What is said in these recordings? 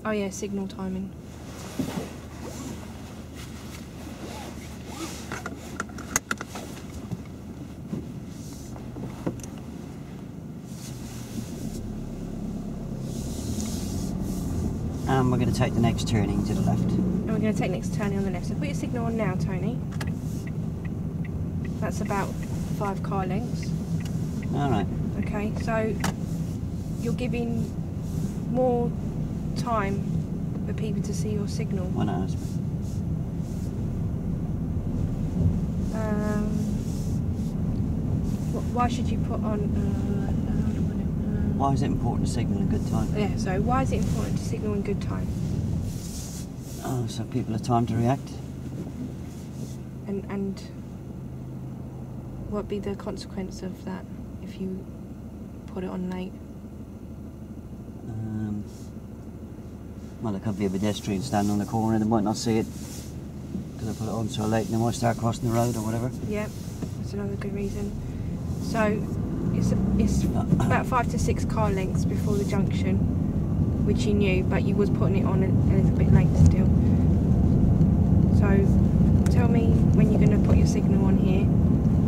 Oh yeah, signal timing. And we're going to take the next turning to the left. And we're going to take next turning on the left. So put your signal on now, Tony. That's about 5 car lengths. Alright. Okay, so you're giving more time for people to see your signal. Why not ask me? Why should you put on... Why is it important to signal in good time? Yeah, so why is it important to signal in good time? Oh, so people have time to react. And what would be the consequence of that if you put it on late? Well, there could be a pedestrian standing on the corner and they might not see it because I put it on so late and they might start crossing the road or whatever. Yeah, that's another good reason. So it's about 5 to 6 car lengths before the junction, which you knew, but you was putting it on a little bit late still. So tell me when you're going to put your signal on here.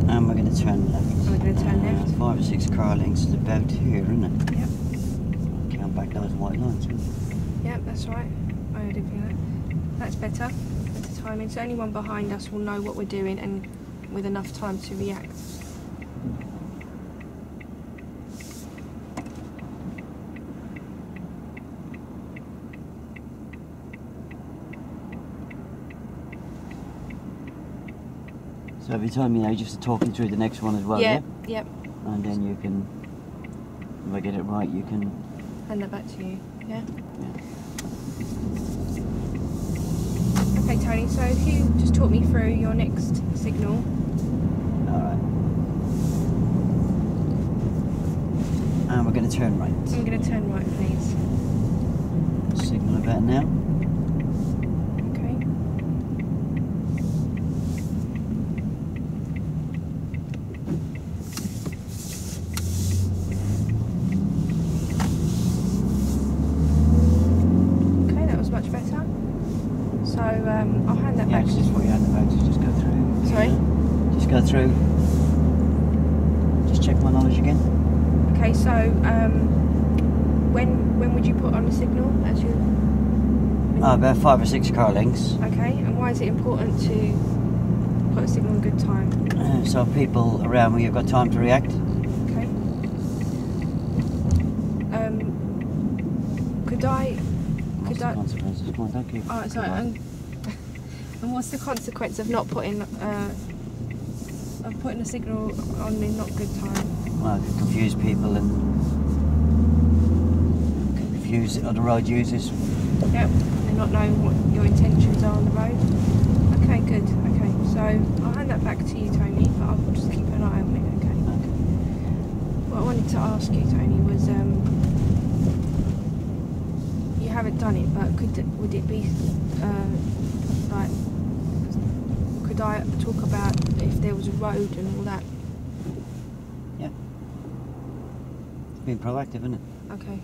And we're going to turn left. And we're going to turn left. 5 or 6 car lengths is about here, isn't it? Yep. Count back those white lines. Yep, that's right. I did feel that. That's better. Better timing. So anyone behind us will know what we're doing and with enough time to react. So every time you just talk you through the next one as well, yeah? Yep. And then you can, if I get it right, you can... Hand that back to you, yeah? Yeah. Okay, Tony, so if you just talk me through your next signal. Alright. And we're going to turn right. I'm going to turn right, please. Signal about now. Okay. Okay, that was much better. So I'll hand that back. It's just what you had the back to just go through. Sorry? Just go through. Just check my knowledge again. Okay, so when would you put on the signal as you? About 5 or 6 car lengths. Okay, and why is it important to put a signal in good time? So people around me have got time to react. Okay. What's the consequences? Come on, don't keep. Oh, sorry. And what's the consequence of not putting a signal on in not good time? Well, it could confuse people and confuse other road users. Yep. And not knowing what your intentions are on the road. Okay, good. Okay, so I'll hand that back to you, Tony. But I'll just keep an eye on it. Okay. What I wanted to ask you, Tony, was you haven't done it, but would it be like? Could I talk about if there was a road and all that? Yeah. It's being proactive, isn't it? Okay.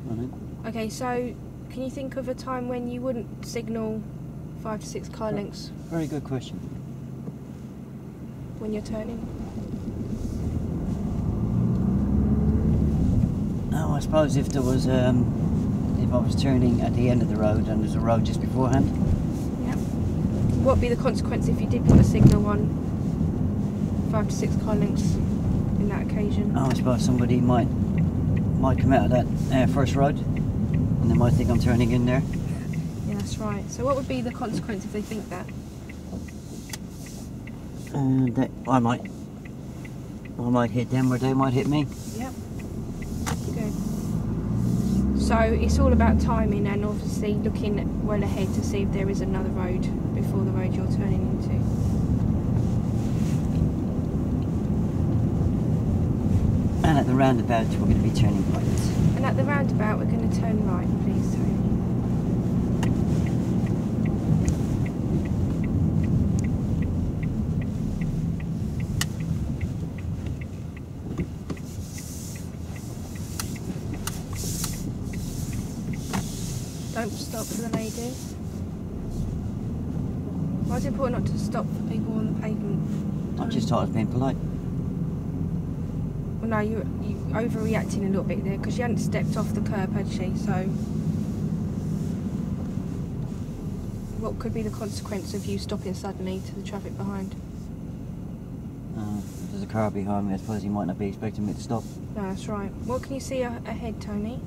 Right. Okay, so can you think of a time when you wouldn't signal 5 to 6 car lengths Very good question. when you're turning? Oh, I suppose if there was, if I was turning at the end of the road and there's a road just beforehand. Yep. What would be the consequence if you did put a signal on 5 to 6 car lengths in that occasion? Oh, I suppose somebody might come out of that first road and they might think I'm turning in there. Yeah, that's right. So what would be the consequence if they think that? That I might hit them or they might hit me. Yep. Good. So it's all about timing and obviously looking well ahead to see if there is another road before the road you're turning into. And at the roundabout we're going to be turning right. And at the roundabout we're going to turn right, please, Tony. Don't stop for the lady. Why is it important not to stop for people on the pavement? I just thought I was being polite. Well, no, you overreacting a little bit there because she hadn't stepped off the curb, had she? So, what could be the consequence of you stopping suddenly to the traffic behind? If there's a car behind me, I suppose he might not be expecting me to stop. No, that's right. What can you see ahead, Tony?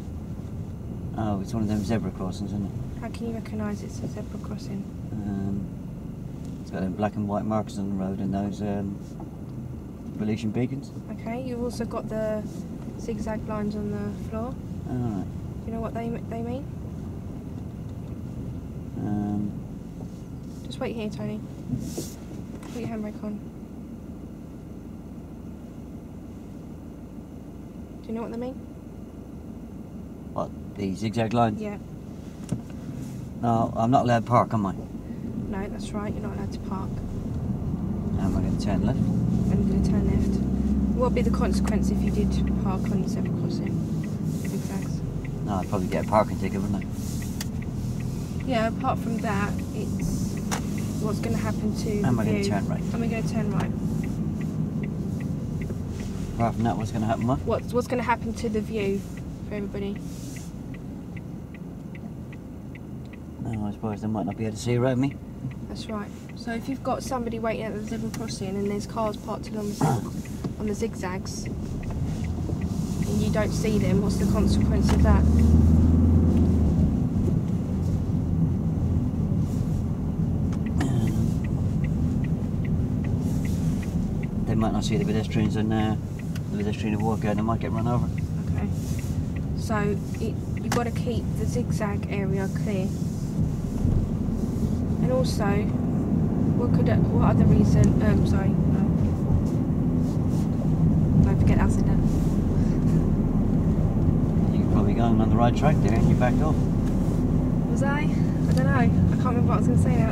Oh, it's one of them zebra crossings, isn't it? How can you recognise it's a zebra crossing? It's got them black and white markers on the road and those pollution beacons. Okay, you've also got the zigzag lines on the floor. Alright. Do you know what they mean? Just wait here, Tony. Put your handbrake on. Do you know what they mean? What, the zigzag lines? Yeah. No, I'm not allowed to park, am I? No, that's right, you're not allowed to park. Am I going to turn left? And you're going to turn left. What would be the consequence if you did park on the zebra crossing? Zigzags. No, I'd probably get a parking ticket, wouldn't I? Yeah, apart from that, it's what's going to happen to the Am I going view. to turn right? Am I going to turn right? Apart from that, what's going to happen, what? What's going to happen to the view for everybody? Oh, I suppose they might not be able to see around me. That's right. So if you've got somebody waiting at the zebra crossing and there's cars parked along on the zigzags and you don't see them, what's the consequence of that? They might not see the pedestrians and the pedestrian will walk out and they might get run over. Okay. So you've got to keep the zigzag area clear. And also, what other reason? Sorry, no. Don't forget that's in it. You're probably going on the right track there and you backed off. Was I? I don't know. I can't remember what I was going to say now.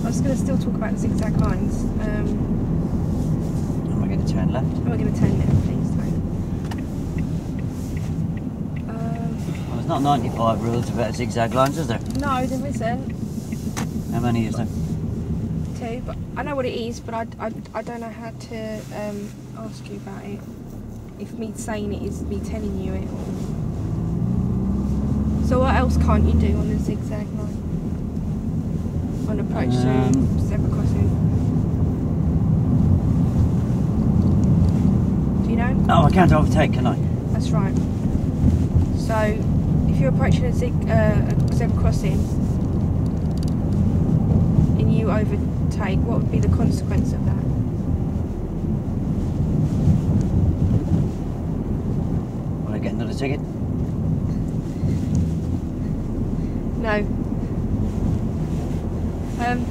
I was going to still talk about the zigzag lines. Am I going to turn left? Am I going to turn left, please? Well, there's not 95 rules about zigzag lines, is there? No, there isn't. How many is there? 2, but I know what it is, but I don't know how to ask you about it. If me saying it is me telling you it. So what else can't you do on the zigzag line? On approach to zebra crossing? Do you know? Oh, I can't overtake, can I? That's right. So if you're approaching a zebra crossing and you overtake, what would be the consequence of that? Will I get another ticket? No. I don't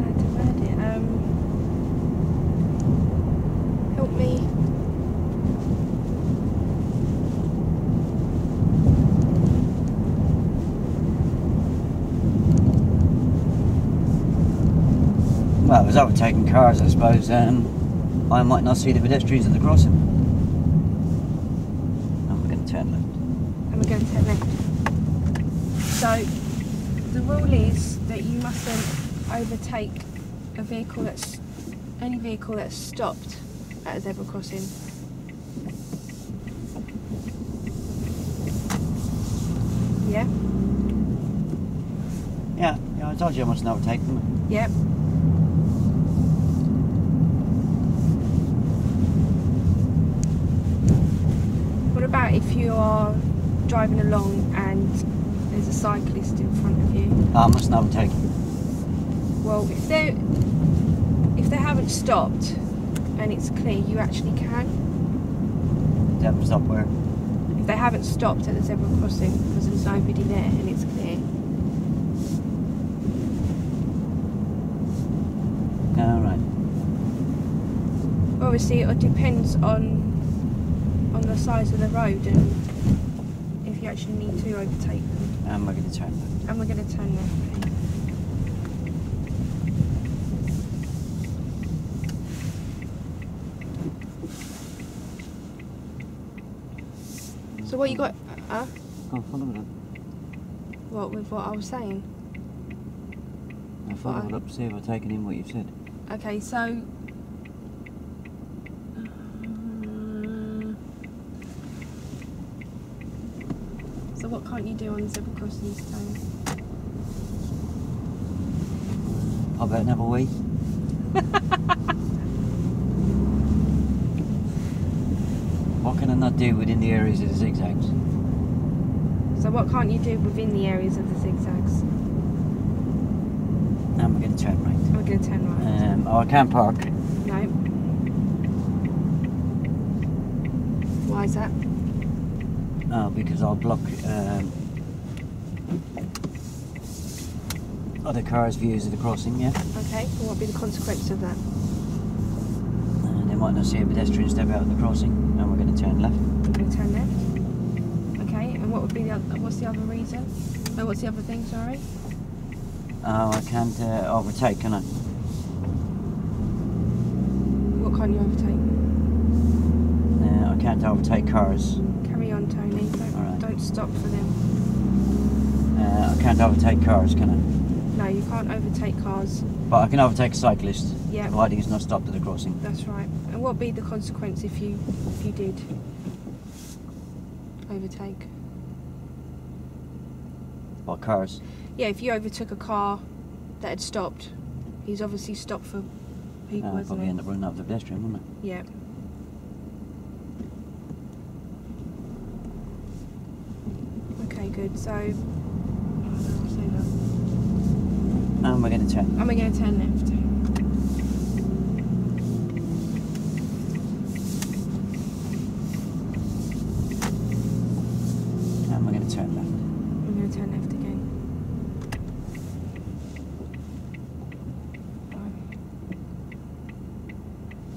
know how to word it. Help me. Well, if I was overtaking cars, I suppose I might not see the pedestrians at the crossing. And we're going to turn left. And we're going to turn left. So, the rule is that you mustn't overtake any vehicle that's stopped at a zebra crossing. Yeah? Yeah, I told you I mustn't overtake them. Yep. What about if you are driving along and there's a cyclist in front of you? I mustn't overtake. Well, if they haven't stopped and it's clear, you actually can. They haven't stopped where? If they haven't stopped at the zebra crossing because there's nobody there and it's clear. Alright. Obviously, it depends on the size of the road and if you actually need to overtake them. And we're going to turn left. And we're going to turn left. So what you got? Go can't follow it up. What, with what I was saying? I'll follow it up to see if I've taken in what you've said. Okay, so... so what can't you do on the zebra crossings, Tony? I better have a wee. What can I not do within the areas of the zigzags? So what can't you do within the areas of the zigzags? And we're going to turn right. We're going to turn right. Oh, I can't park. No. Why is that? Oh, because I'll block other cars' views of the crossing, yeah? Okay, and what would be the consequence of that? They might not see a pedestrian step out of the crossing, and we're going to turn left. We're going to turn left. Okay, and what would be the other, what's the other reason? Oh, what's the other thing, sorry? Oh, I can't overtake, can I? What can't you overtake? I can't overtake cars. Carry on, Tony. Alright. Don't stop for them. I can't overtake cars, can I? No, you can't overtake cars. But I can overtake a cyclist, Yeah. providing he's not stopped at the crossing. That's right. And what would be the consequence if you did overtake? What cars? Yeah, if you overtook a car that had stopped, he's obviously stopped for people, I'd isn't probably he? end up running over the pedestrian, wouldn't I? Yeah. Okay, good. So, I'll say that. And we're going to turn. And we're going to turn left. And we're going to turn left. We're going to turn left again.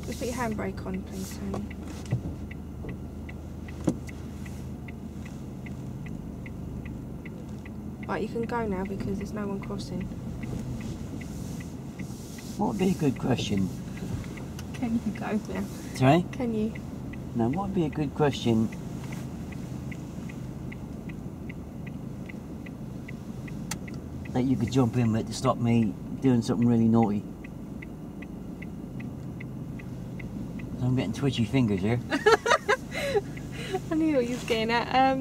Just put your handbrake on, please, Tony. Right, you can go now because there's no one crossing. What would be a good question? Can you go now? Sorry? Can you? Now, what would be a good question that you could jump in with to stop me doing something really naughty? I'm getting twitchy fingers here. I knew what you was getting at.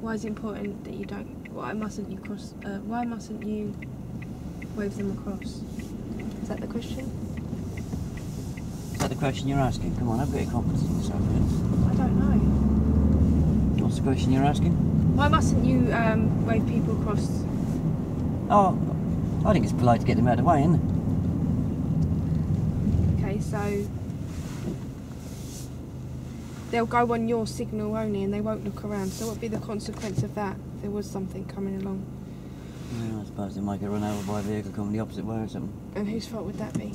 Why is it important that you don't? Why mustn't you cross? Why mustn't you wave them across? Is that the question? Is that the question you're asking? Come on, I've got your confidence in yourself here. I don't know. What's the question you're asking? Why mustn't you wave people across? Oh, I think it's polite to get them out of the way, isn't it? Okay, so they'll go on your signal only and they won't look around. So what would be the consequence of that? If there was something coming along. Yeah, I suppose they might get run over by a vehicle coming the opposite way or something. And whose fault would that be?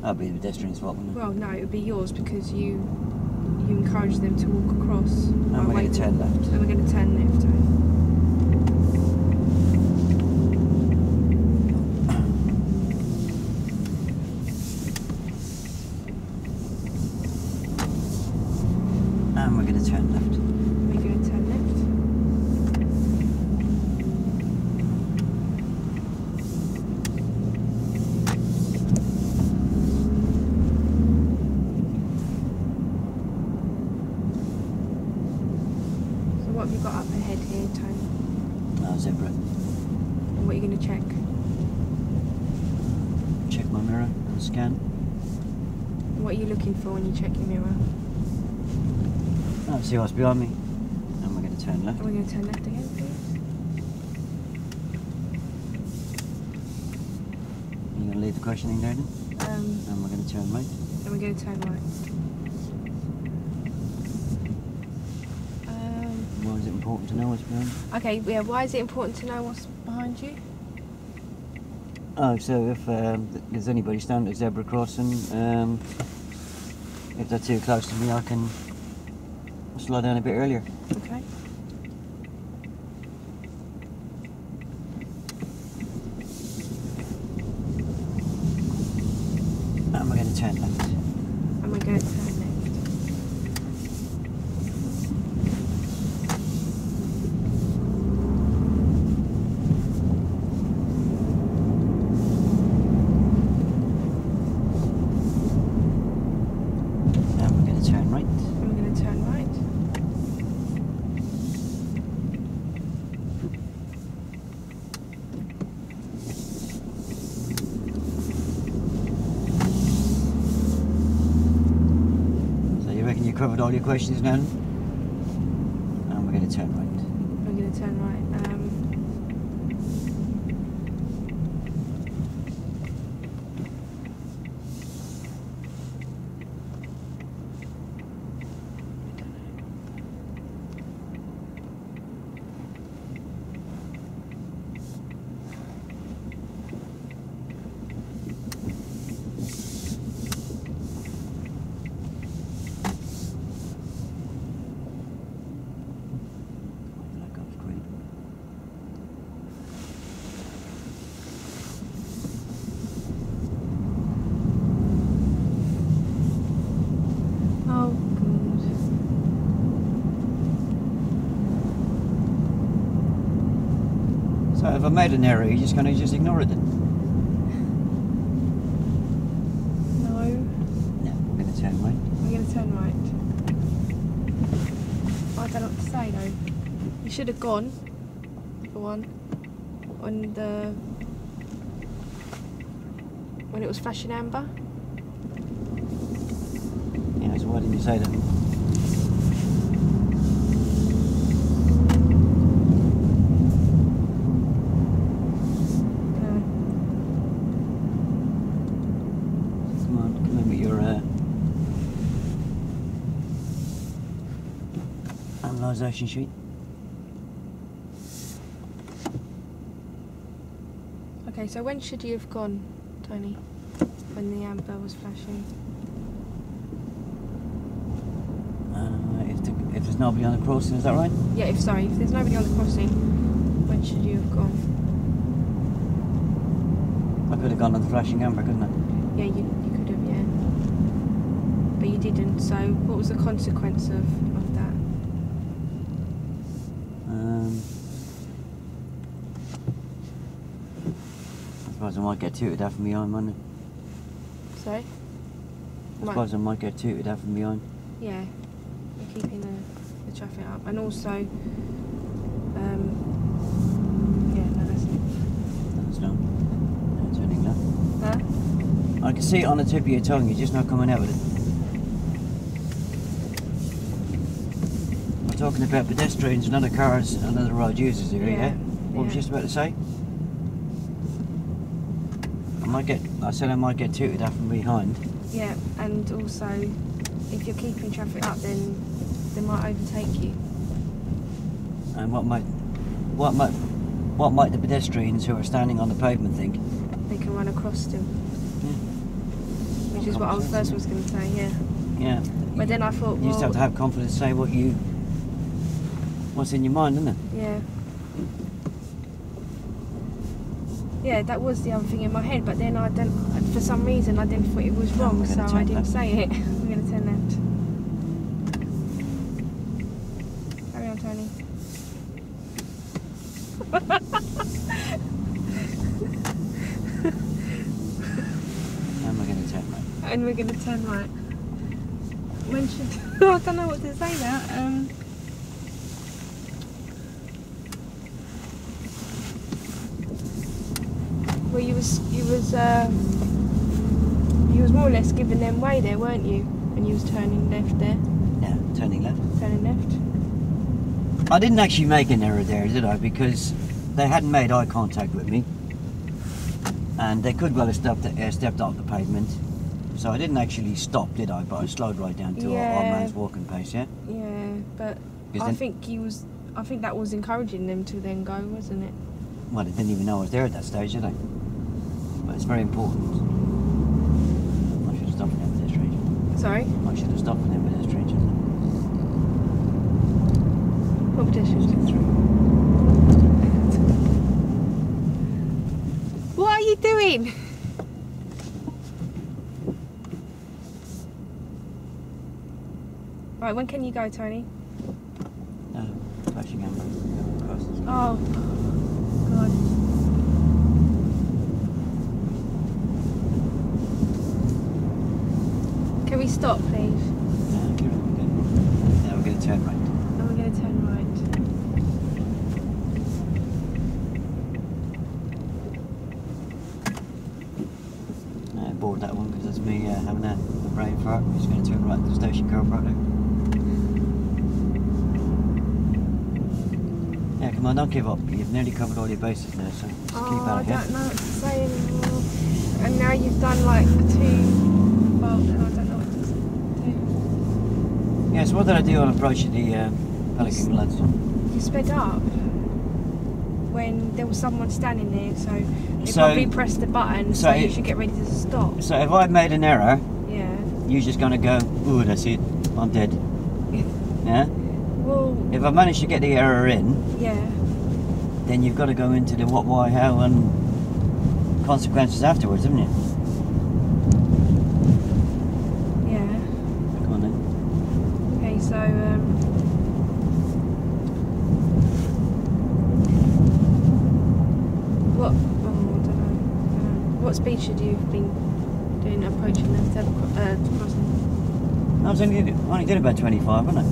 That'd be the pedestrian's fault, wouldn't it? Well, no, it would be yours because you encourage them to walk across. And we're going to turn left. And we're going to turn left. And we're going to turn left. We're going to turn left. So what have you got up ahead here, Tony? Zebra. And what are you going to check? Check my mirror and scan. And what are you looking for when you check your mirror? Oh, see what's behind me. And we're going to turn left. And we're going to turn left again, please. You're going to leave the questioning there then? And we're going to turn right. And we're going to turn right. Why is it important to know what's behind you? Okay, yeah, why is it important to know what's behind you? Oh, so if there's anybody standing at zebra crossing, if they're too close to me, I can slow down a bit earlier. Okay. And we're going to turn left. And we're going to turn left. covered all your questions now. And we're going to turn right. We're going to turn right. So if I made an error, you're just going to ignore it then? No. No, we're going to turn right. We're going to turn right. I don't know what to say though. You should have gone, for one, when it was flashing amber. Yeah, so why didn't you say that? Analysation sheet. Okay, so when should you have gone, Tony? When the amber was flashing? If there's nobody on the crossing, is that right? Yeah, if there's nobody on the crossing, when should you have gone? I could have gone on the flashing amber, couldn't I? Yeah, you could have, yeah. But you didn't, so what was the consequence of that? I suppose I might get tooted out from behind, mightn't I? Sorry? I suppose I might get tooted out from behind. Yeah, you're keeping the traffic up. And also, yeah, no, that's it. That's not. No, turning left. Huh? I can see it on the tip of your tongue, you're just not coming out with it. We're talking about pedestrians and other cars and other road users here, yeah? What was you just about to say? I said I might get tooted out from behind. Yeah, and also, if you're keeping traffic up, then they might overtake you. And what might the pedestrians who are standing on the pavement think? They can run across them. Yeah. Which is what I first was going to say, yeah. Yeah. But then I thought, you just have to have confidence to say what's in your mind, isn't it? Yeah. Yeah, that was the other thing in my head, but then for some reason I didn't thought it was wrong, so I didn't say it. I'm going to turn left. Carry on, Tony. And we're going to turn right. And we're going to turn right. When should... I don't know what to say now. Well, you was more or less giving them way there, weren't you? And you was turning left there. Yeah, turning left. Turning left. I didn't actually make an error there, did I? Because they hadn't made eye contact with me, and they could well have stepped off the pavement. So I didn't actually stop, did I? But I slowed right down to our man's walking pace. Yeah. Yeah, but I think that was encouraging them to then go, wasn't it? Well, they didn't even know I was there at that stage, did they? But it's very important. I should have stopped in there with this strange. Sorry? I should have stopped in there with this strange. What pedestrians? What are you doing? Right, when can you go, Tony? Flashing amber. Oh, God. Can we stop, please? Yeah, we're going to turn right. Oh, we're going to turn right. I bored that one because that's me having a brain fart. We're just going to turn right to the station car park now. come on, don't give up. You've nearly covered all your bases now, so just keep Oh, out I of here. don't know what to say anymore. And now you've done like 2. Well, then I don't know what to do. Yeah, so what did I do on approaching the Pelican lads? You sped up when there was someone standing there, so you So- probably pressed the button, so you it- should get ready to stop. So if I made an error, Yeah. you're just going to go, ooh, that's it, I'm dead. Yeah? Well, If I manage to get the error in, yeah. then you've got to go into the what, why, how, and consequences afterwards, haven't you? Yeah. Come on then. Okay, so what? Oh, I don't know. What speed should you have been doing approaching the crossing? I was only did about 25, wasn't I?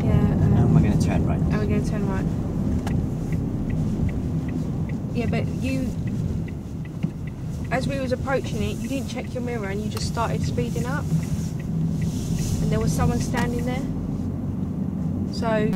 Yeah. And we're going to turn right. Are we going to turn right? Yeah, but you, as we was approaching it, you didn't check your mirror and you just started speeding up. And there was someone standing there. So